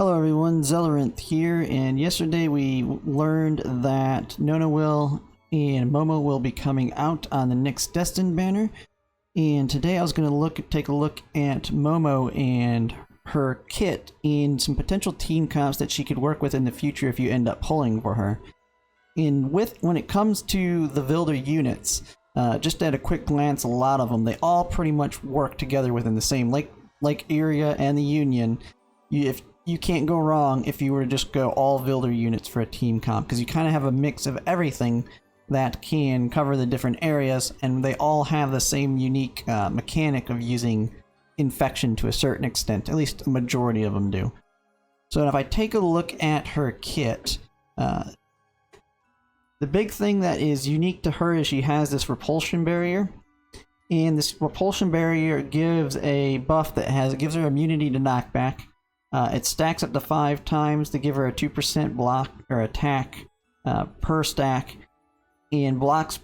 Hello everyone, Zelleranth here, and yesterday we learned that Nona will and Momo will be coming out on the next Destined banner, and today I was going to take a look at Momo and her kit and some potential team comps that she could work with in the future if you end up pulling for her. And when it comes to the Vilder units, just at a quick glance, a lot of them, they all pretty much work together within the same Lake area and the Union. You can't go wrong if you were to just go all Vilder units for a team comp, because you kind of have a mix of everything that can cover the different areas, and they all have the same unique mechanic of using infection to a certain extent. At least a majority of them do. So if I take a look at her kit, the big thing that is unique to her is she has this repulsion barrier. And this repulsion barrier gives a buff that gives her immunity to knockback. It stacks up to 5 times to give her a 2% block or attack per stack, and blocks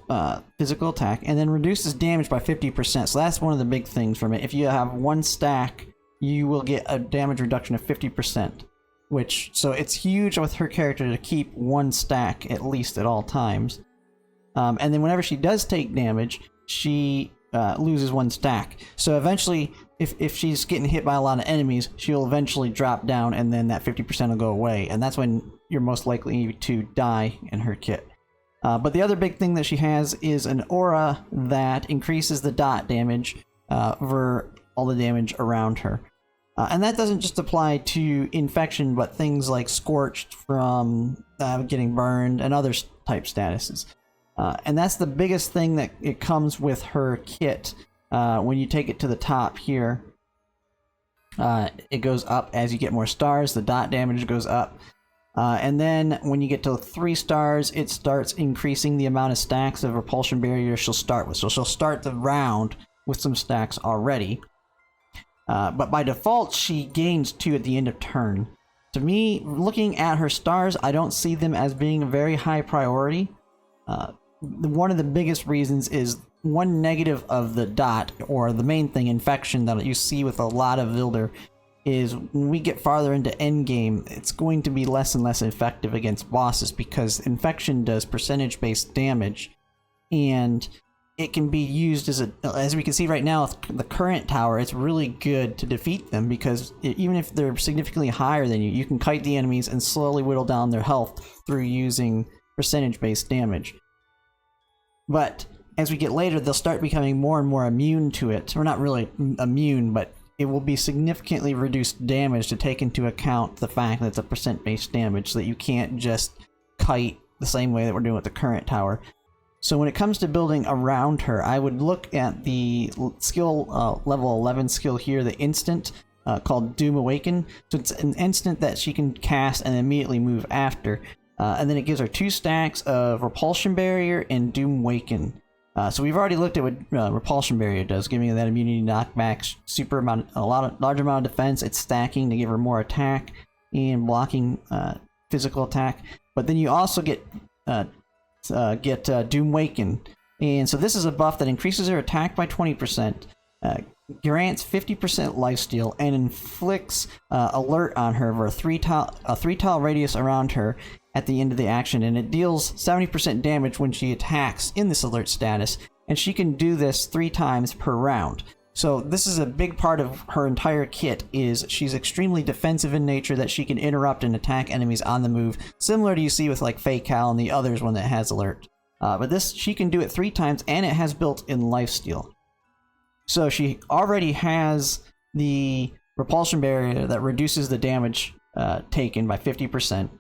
physical attack, and then reduces damage by 50%. So that's one of the big things from it. If you have 1 stack, you will get a damage reduction of 50%. So it's huge with her character to keep 1 stack at least at all times. And then whenever she does take damage, she loses 1 stack. So eventually, if she's getting hit by a lot of enemies, she'll eventually drop down, and then that 50% will go away, and that's when you're most likely to die in her kit. But the other big thing that she has is an aura that increases the dot damage for all the damage around her. And that doesn't just apply to infection, but things like scorched from getting burned and other type statuses. And that's the biggest thing that it comes with her kit. When you take it to the top here, it goes up as you get more stars. The dot damage goes up. And then when you get to 3 stars, it starts increasing the amount of stacks of repulsion barrier she'll start with. So she'll start the round with some stacks already. But by default, she gains 2 at the end of turn. To me, looking at her stars, I don't see them as being a very high priority. One of the biggest reasons is one negative of the dot, or the main thing, infection, that you see with a lot of Vilder, is when we get farther into endgame, it's going to be less and less effective against bosses, because infection does percentage-based damage, and it can be used as we can see right now with the current tower. It's really good to defeat them, because even if they're significantly higher than you, you can kite the enemies and slowly whittle down their health through using percentage-based damage. But as we get later, they'll start becoming more and more immune to it. Or not really immune, but it will be significantly reduced damage to take into account the fact that it's a percent-based damage, so that you can't just kite the same way that we're doing with the current tower. So when it comes to building around her, I would look at the skill level 11 skill here, the instant, called Doom Awaken. So it's an instant that she can cast and immediately move after. And then it gives her 2 stacks of Repulsion Barrier and Doom Awaken. So we've already looked at what Repulsion Barrier does, giving her that immunity knockback, large amount of defense. It's stacking to give her more attack and blocking physical attack. But then you also get Doom Awaken, and so this is a buff that increases her attack by 20%, grants 50% lifesteal, and inflicts alert on her for a 3-tile radius around her at the end of the action, and it deals 70% damage when she attacks in this alert status, and she can do this 3 times per round. So this is a big part of her entire kit, is she's extremely defensive in nature, that she can interrupt and attack enemies on the move, similar to you see with like Fei Cal and the others when it has alert. But this, she can do it 3 times, and it has built-in lifesteal. So she already has the repulsion barrier that reduces the damage taken by 50%.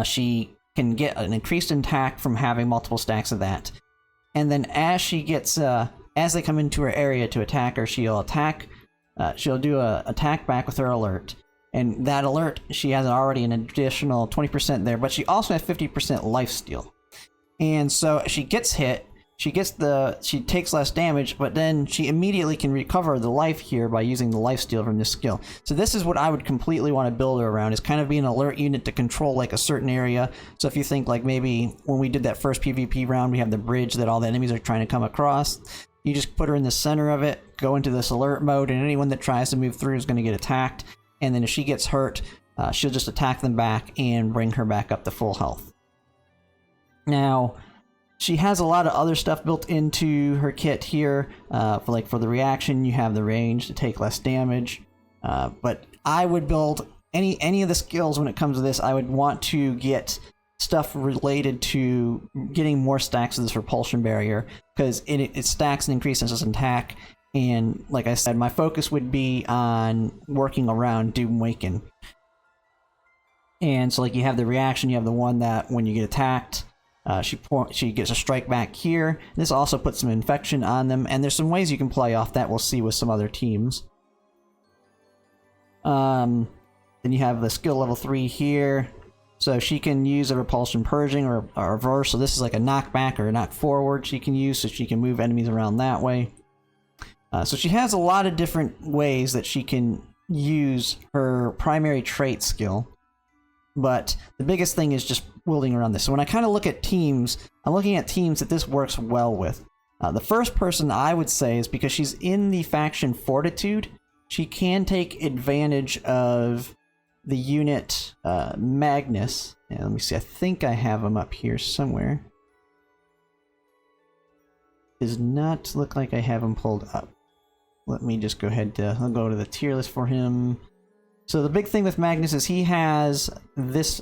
She can get an increased attack from having multiple stacks of that. And then as she gets, as they come into her area to attack her, she'll do a attack back with her alert. And that alert, she has already an additional 20% there, but she also has 50% lifesteal. And so she gets hit, she takes less damage, but then she immediately can recover the life here by using the lifesteal from this skill. So this is what I would completely want to build her around, is kind of be an alert unit to control like a certain area. So if you think like maybe when we did that first PvP round, we have the bridge that all the enemies are trying to come across. You just put her in the center of it, go into this alert mode, and anyone that tries to move through is going to get attacked. and then if she gets hurt, she'll just attack them back and bring her back up to full health. Now, she has a lot of other stuff built into her kit here. For the reaction, you have the range to take less damage. But I would build any of the skills when it comes to this. I would want to get stuff related to getting more stacks of this repulsion barrier, because it stacks and increases its attack. And like I said, my focus would be on working around Doomwaken. And so like you have the reaction, you have the one that when you get attacked, she gets a strike back here. This also puts some infection on them, and there's some ways you can play off that we'll see with some other teams. Then you have the skill level 3 here. So she can use a repulsion purging or a reverse. So this is like a knockback or a knock forward she can use, so she can move enemies around that way. So she has a lot of different ways that she can use her primary trait skill. But the biggest thing is just building around this. So when I kind of look at teams, I'm looking at teams that this works well with. The first person I would say is, because she's in the faction Fortitude, she can take advantage of the unit Magnus. And let me see, I think I have him up here somewhere. Does not look like I have him pulled up. Let me just go ahead to, I'll go to the tier list for him. So the big thing with Magnus is he has this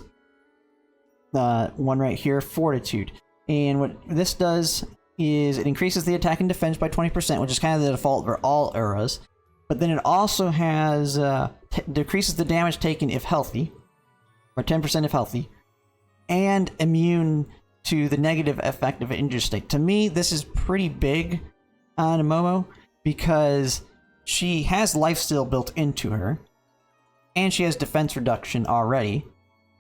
one right here, Fortitude. And what this does is it increases the attack and defense by 20%, which is kind of the default for all eras. But then it also has decreases the damage taken if healthy, or 10% if healthy, and immune to the negative effect of an injured state. To me, this is pretty big on Momo, because she has lifesteal built into her, and she has defense reduction already.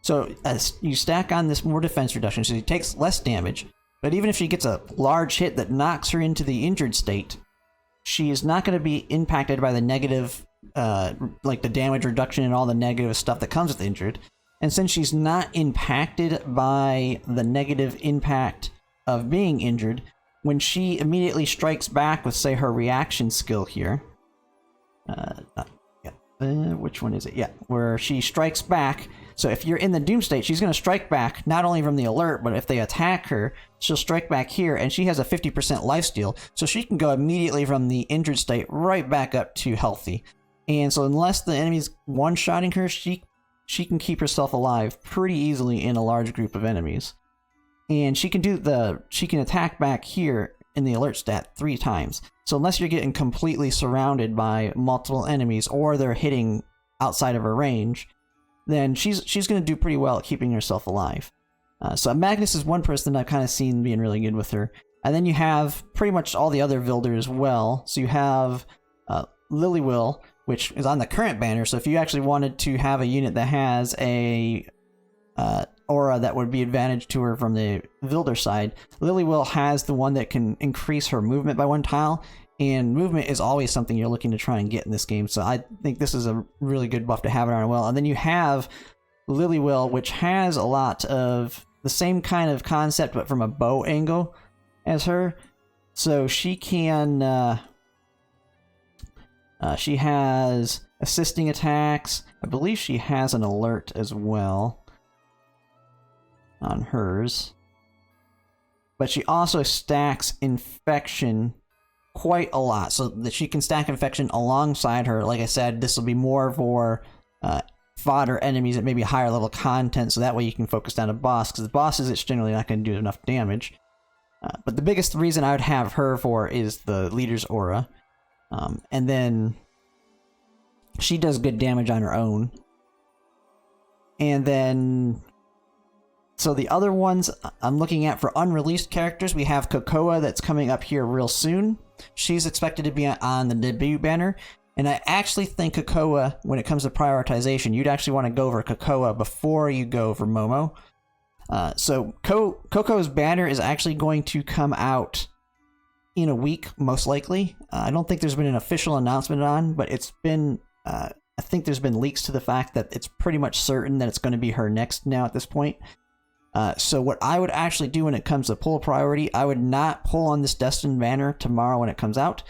So as you stack on this more defense reduction, so she takes less damage, but even if she gets a large hit that knocks her into the injured state, she is not going to be impacted by the negative, like the damage reduction and all the negative stuff that comes with injured. And since she's not impacted by the negative impact of being injured, when she immediately strikes back with, say, her reaction skill here, which one is it? Yeah, where she strikes back. So if you're in the doom state, she's going to strike back not only from the alert, but if they attack her, she'll strike back here, and she has a 50% lifesteal, so she can go immediately from the injured state right back up to healthy. And so unless the enemy's one-shotting her, she can keep herself alive pretty easily in a large group of enemies. And she can attack back here in the alert stat 3 times. So unless you're getting completely surrounded by multiple enemies, or they're hitting outside of her range, then she's going to do pretty well at keeping herself alive. So Magnus is one person that I've kind of seen being really good with her. And then you have pretty much all the other Vilder as well. So you have Lilywil, which is on the current banner. So if you actually wanted to have a unit that has a aura that would be advantage to her from the Vilder side, Lilywil has the one that can increase her movement by 1 tile. And movement is always something you're looking to try and get in this game, so I think this is a really good buff to have it on well. And then you have Lilywil, which has a lot of the same kind of concept, but from a bow angle as her. So she can, she has assisting attacks. I believe she has an alert as well on hers. But she also stacks infection quite a lot, so that she can stack infection alongside her. Like I said, this will be more for fodder enemies at maybe higher level content, so that way you can focus down a boss, because the bosses, it's generally not going to do enough damage. But the biggest reason I would have her for is the leader's aura. And then she does good damage on her own. And then, so the other ones I'm looking at for unreleased characters, we have Cocoa that's coming up here real soon. She's expected to be on the debut banner, and I actually think Cocoa, when it comes to prioritization, you'd actually want to go for Cocoa before you go for Momo. So Cocoa's banner is actually going to come out in a week, most likely. I don't think there's been an official announcement on, but it's been, I think there's been leaks to the fact that it's pretty much certain that it's going to be her next now at this point. So what I would actually do when it comes to pull priority, I would not pull on this Destined banner tomorrow when it comes out,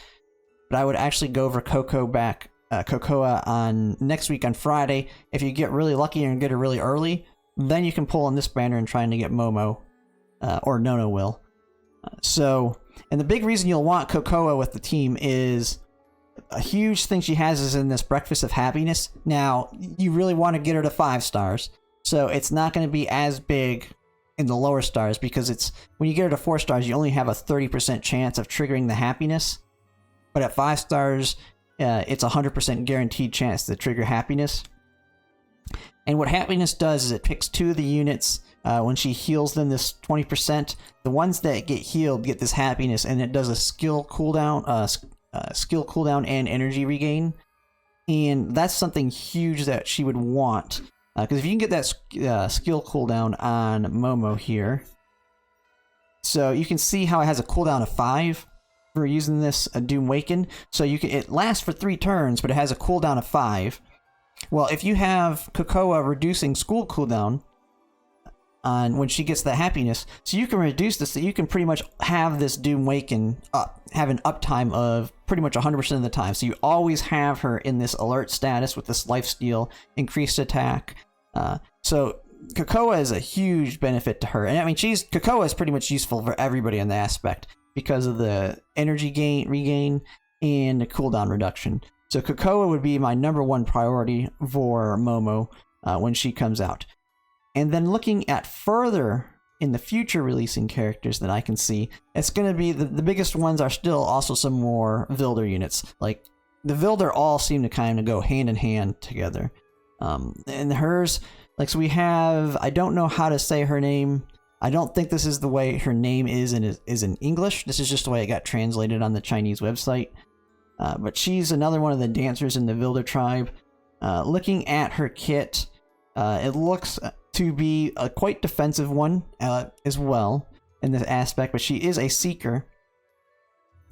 but I would actually go over Coco back Cocoa on next week on Friday. If you get really lucky and get her really early, then you can pull on this banner and trying to get Momo, or Nono will. And the big reason you'll want Cocoa with the team is a huge thing she has is in this Breakfast of Happiness. Now, you really want to get her to 5 stars, so it's not going to be as big in the lower stars, because it's when you get her to 4 stars, you only have a 30% chance of triggering the happiness. But at 5 stars, it's a 100% guaranteed chance to trigger happiness. And what happiness does is it picks 2 of the units when she heals them this 20%. The ones that get healed get this happiness, and it does a skill cooldown, and energy regain. And that's something huge that she would want. Because if you can get that skill cooldown on Momo here, so you can see how it has a cooldown of 5 for using this Doom Waken. So it lasts for 3 turns, but it has a cooldown of 5. Well, if you have Cocoa reducing school cooldown on when she gets the happiness, so you can reduce this, so you can pretty much have this Doom Waken have an uptime of pretty much 100% of the time. So you always have her in this alert status with this lifesteal, increased attack. So Cocoa is a huge benefit to her. And I mean, Cocoa is pretty much useful for everybody in the aspect because of the energy regain, and the cooldown reduction. So Cocoa would be my #1 priority for Momo when she comes out. And then looking at further in the future releasing characters that I can see, it's going to be the biggest ones are still also some more Vilder units. Like the Vilder all seem to kind of go hand in hand together. And hers, like, so we have, I don't know how to say her name. I don't think this is the way her name is in English. This is just the way it got translated on the Chinese website. But she's another one of the dancers in the Vilder tribe. Looking at her kit, it looks to be a quite defensive one as well in this aspect, but she is a seeker.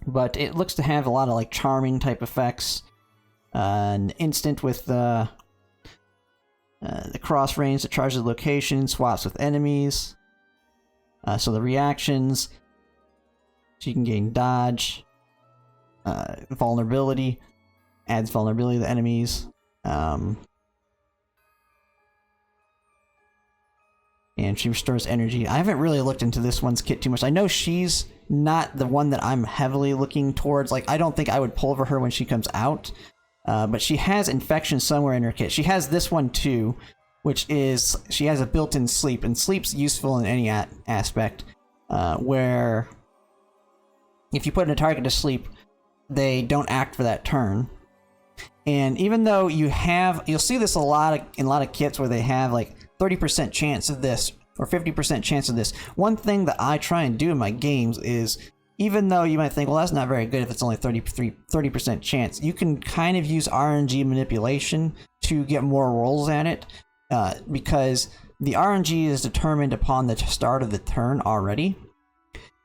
But it looks to have a lot of like charming type effects. An instant with the cross range that charges the location, swaps with enemies. So the reactions, she can gain dodge, vulnerability, adds vulnerability to the enemies. And she restores energy. I haven't really looked into this one's kit too much. I know she's not the one that I'm heavily looking towards. Like, I don't think I would pulver her when she comes out. But she has infection somewhere in her kit. She has this one too, which is she has a built-in sleep, and sleep's useful in any aspect. Where if you put a target to sleep, they don't act for that turn. And even though you'll see this in a lot of kits where they have like 30% chance of this or 50% chance of this. One thing that I try and do in my games is, even though you might think, well, that's not very good if it's only 30% chance, you can kind of use RNG manipulation to get more rolls at it, because the RNG is determined upon the start of the turn already.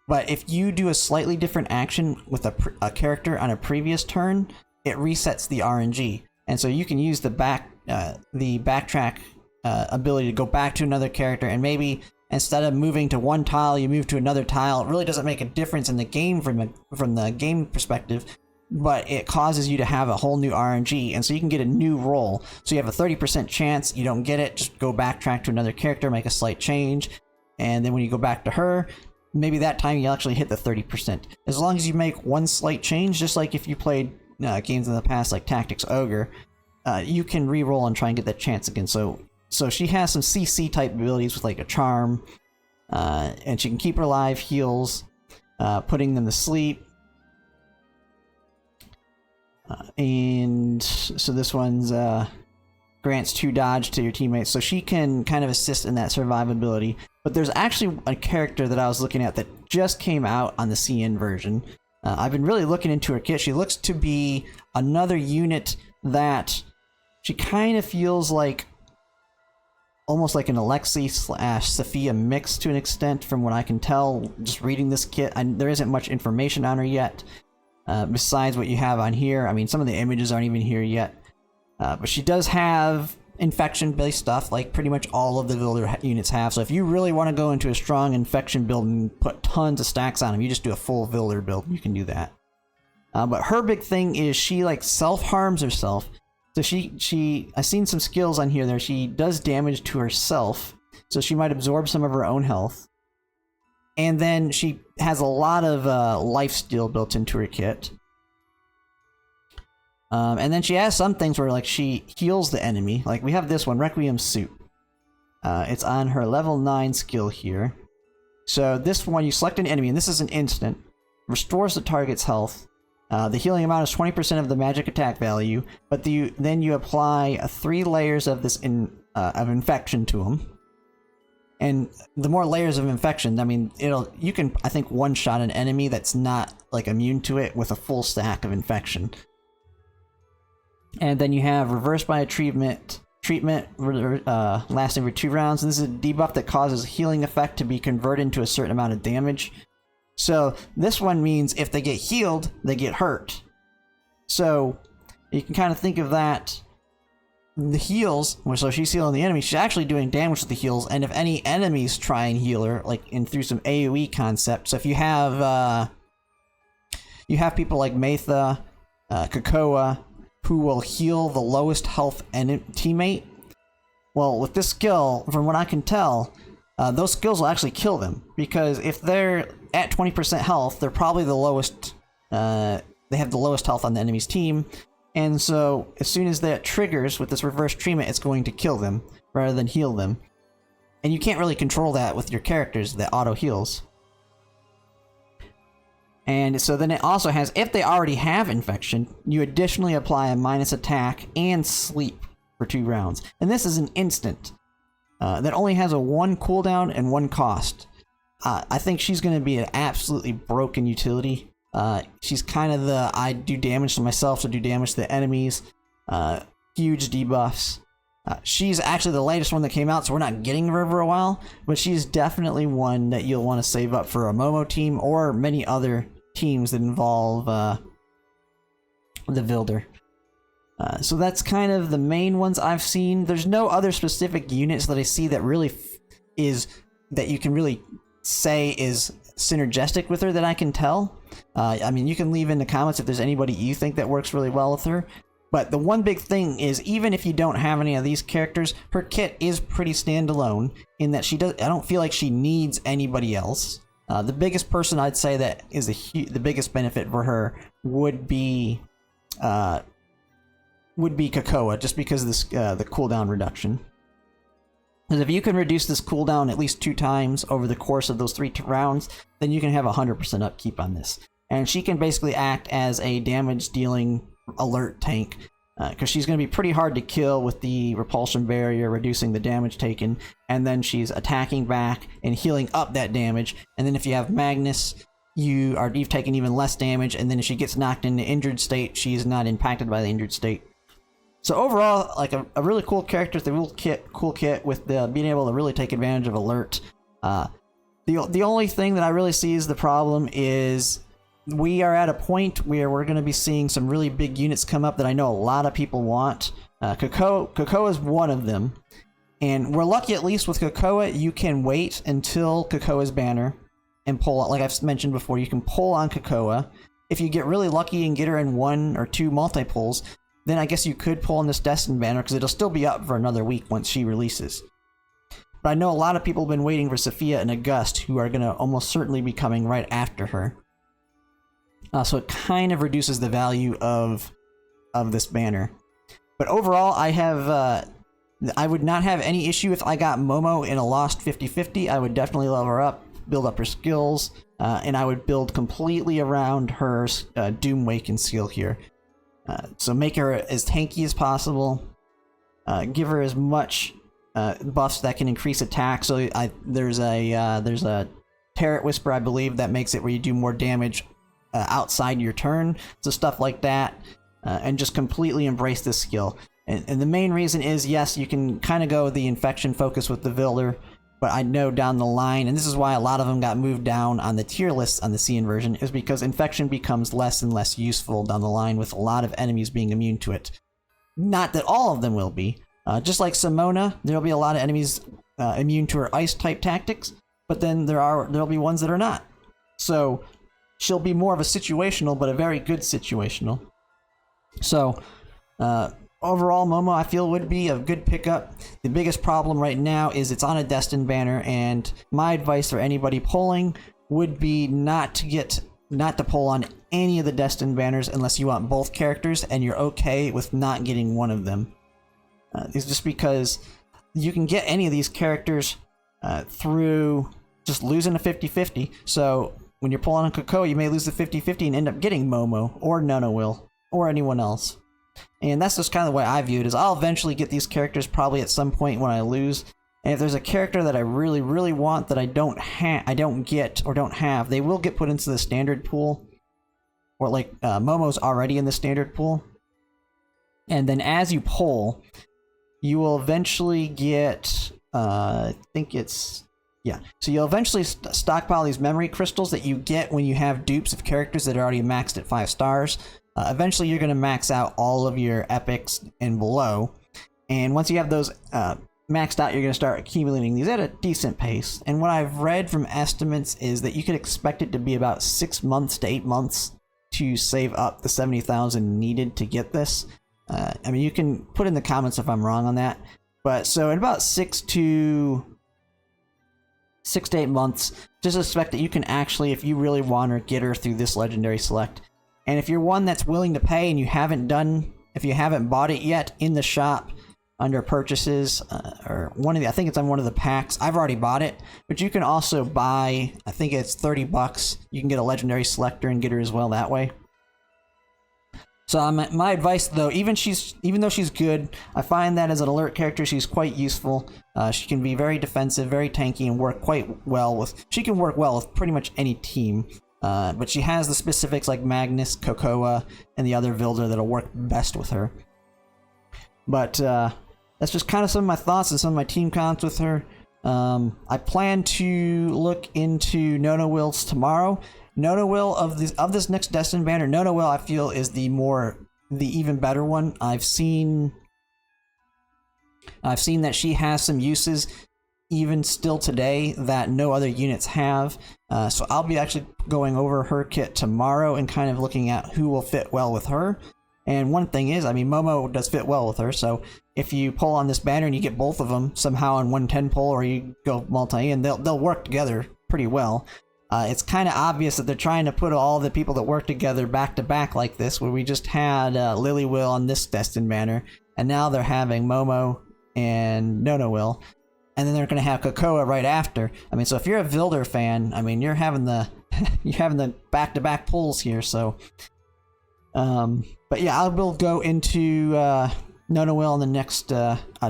But if you do a slightly different action with a character on a previous turn, it resets the RNG. And so you can use the backtrack ability to go back to another character, and maybe instead of moving to one tile, you move to another tile. It really doesn't make a difference in the game from the game perspective, but it causes you to have a whole new RNG, and so you can get a new roll. So you have a 30% chance, you don't get it, just go backtrack to another character, make a slight change, and then when you go back to her, maybe that time you actually hit the 30%. As long as you make one slight change, just like if you played games in the past like Tactics Ogre, you can re-roll and try and get that chance again. So she has some CC type abilities with like a charm, and she can keep her alive, heals, putting them to sleep. And so this one's grants 2 dodge to your teammates, so she can kind of assist in that survivability. But there's actually a character that I was looking at that just came out on the CN version. I've been really looking into her kit. She looks to be another unit that she kind of feels like almost like an Alexi/Sophia mix to an extent, from what I can tell just reading this kit. There isn't much information on her yet, besides what you have on here. I mean, some of the images aren't even here yet. But she does have infection-based stuff, like pretty much all of the Vilder units have. So if you really want to go into a strong infection build and put tons of stacks on them, you just do a full Vilder build. You can do that. But her big thing is she like self-harms herself. So I've seen some skills on here there. She does damage to herself. So she might absorb some of her own health. And then she has a lot of lifesteal built into her kit. And then she has some things where like she heals the enemy. Like we have this one, Requiem Suit. It's on her level 9 skill here. So this one, you select an enemy, and this is an instant. Restores the target's health. The healing amount is 20% of the magic attack value, but then you apply 3 layers of this of infection to them. And the more layers of infection, I mean, you can, I think, one-shot an enemy that's not like immune to it with a full stack of infection. And then you have reversed by a treatment lasting for 2 rounds. And this is a debuff that causes healing effect to be converted into a certain amount of damage. So this one means if they get healed, they get hurt. So you can kind of think of that. The heals, so she's healing the enemy, she's actually doing damage with the heals, and if any enemies try and heal her, like through some AoE concept, so if you have people like Matha, Kakoa, who will heal the lowest health teammate, well, with this skill, from what I can tell, those skills will actually kill them, because if they're at 20% health, they're probably the lowest, they have the lowest health on the enemy's team. And so, as soon as that triggers with this reverse treatment, it's going to kill them, rather than heal them. And you can't really control that with your characters that auto-heals. And so then it also has, if they already have infection, you additionally apply a minus attack and sleep for 2 rounds. And this is an instant. That only has a 1 cooldown and 1 cost. I think she's going to be an absolutely broken utility. She's kind of the I do damage to myself to do damage to the enemies. Huge debuffs. She's actually the latest one that came out, so we're not getting her for a while, but she's definitely one that you'll want to save up for a Momo team or many other teams that involve the Vilder. So that's kind of the main ones I've seen. There's no other specific units that I see that really that you can really say is synergistic with her that I can tell. I mean, you can leave in the comments if there's anybody you think that works really well with her. But the one big thing is, even if you don't have any of these characters, her kit is pretty standalone in that I don't feel like she needs anybody else. The biggest person I'd say that is the biggest benefit for her would be Kakoa, just because of this, the cooldown reduction. Because if you can reduce this cooldown at least 2 times over the course of those 3 rounds, then you can have 100% upkeep on this. And she can basically act as a damage-dealing alert tank, because she's going to be pretty hard to kill with the repulsion barrier, reducing the damage taken, and then she's attacking back and healing up that damage. And then if you have Magnus, you've taken even less damage, and then if she gets knocked into injured state, she's not impacted by the injured state. So overall, like a really cool character, the real cool kit with being able to really take advantage of alert. The only thing that I really see as the problem is we are at a point where we're going to be seeing some really big units come up that I know a lot of people want. Kakoa is one of them, and we're lucky at least with Kakoa. You can wait until Kakoa's banner and pull on, like I've mentioned before, you can pull on Kakoa. If you get really lucky and get her in 1 or 2 multi-pulls, then I guess you could pull on this Destined banner, because it'll still be up for another week once she releases. But I know a lot of people have been waiting for Sophia and August, who are going to almost certainly be coming right after her. So it kind of reduces the value of this banner. But overall, I would not have any issue if I got Momo in a lost 50-50. I would definitely level her up, build up her skills, and I would build completely around her Doomwaken skill here. So make her as tanky as possible. Give her as much buffs that can increase attack. So there's a Terror Whisper, I believe, that makes it where you do more damage outside your turn. So stuff like that, and just completely embrace this skill. And the main reason is, yes, you can kind of go the infection focus with the Vilder, but I know down the line, and this is why a lot of them got moved down on the tier lists on the CN version, is because infection becomes less and less useful down the line with a lot of enemies being immune to it. Not that all of them will be. Just like Simona, there'll be a lot of enemies immune to her ice type tactics, but then there'll be ones that are not. So she'll be more of a situational, but a very good situational. So, overall, Momo, I feel, would be a good pickup. The biggest problem right now is it's on a Destined banner, and my advice for anybody pulling would be not to pull on any of the Destined banners unless you want both characters and you're okay with not getting one of them. It's just because you can get any of these characters through just losing a 50-50. So when you're pulling on Cocoa, you may lose the 50-50 and end up getting Momo or Will or anyone else. And that's just kind of the way I view it, is I'll eventually get these characters probably at some point when I lose. And if there's a character that I really, really want that I don't get or don't have, they will get put into the standard pool. Or like Momo's already in the standard pool. And then as you pull, you will eventually get, I think it's, yeah. So you'll eventually stockpile these memory crystals that you get when you have dupes of characters that are already maxed at 5 stars. Eventually you're going to max out all of your epics and below. And once you have those maxed out, you're going to start accumulating these at a decent pace. And what I've read from estimates is that you could expect it to be about 6 months to 8 months to save up the 70,000 needed to get this. I mean, you can put in the comments if I'm wrong on that. But so in about 6 to 8 months, just expect that you can actually, if you really want her, get her through this legendary select. And if you're one that's willing to pay and you haven't bought it yet in the shop under purchases, or I think it's on one of the packs, I've already bought it, but you can also buy, I think it's $30. You can get a legendary selector and get her as well that way. So my advice, though, even though she's good, I find that as an alert character, she's quite useful. She can be very defensive, very tanky, and work quite well with. She can work well with pretty much any team. But she has the specifics like Magnus, Cocoa, and the other Vilder that'll work best with her. But that's just kind of some of my thoughts and some of my team counts with her. I plan to look into Will's tomorrow. Will of this next Destined banner, Will I feel is the even better one. I've seen that she has some uses even still today that no other units have. So I'll be actually going over her kit tomorrow and kind of looking at who will fit well with her. And one thing is, I mean, Momo does fit well with her, so if you pull on this banner and you get both of them somehow in one 10 pull, or you go multi-in, they'll work together pretty well. It's kind of obvious that they're trying to put all the people that work together back to back like this, where we just had Lily Will on this Destined banner, and now they're having Momo and Will, and then they're going to have Cocoa right after. I mean, so if you're a Vilder fan, I mean, you're having the back to back pulls here. So, but yeah, I will go into Will in the next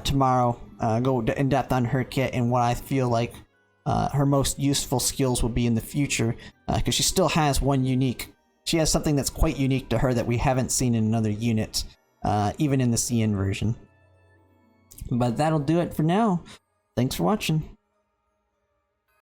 tomorrow. Go in depth on her kit and what I feel like her most useful skills will be in the future, because she still has she has something that's quite unique to her that we haven't seen in another unit, even in the CN version. But that'll do it for now. Thanks for watching.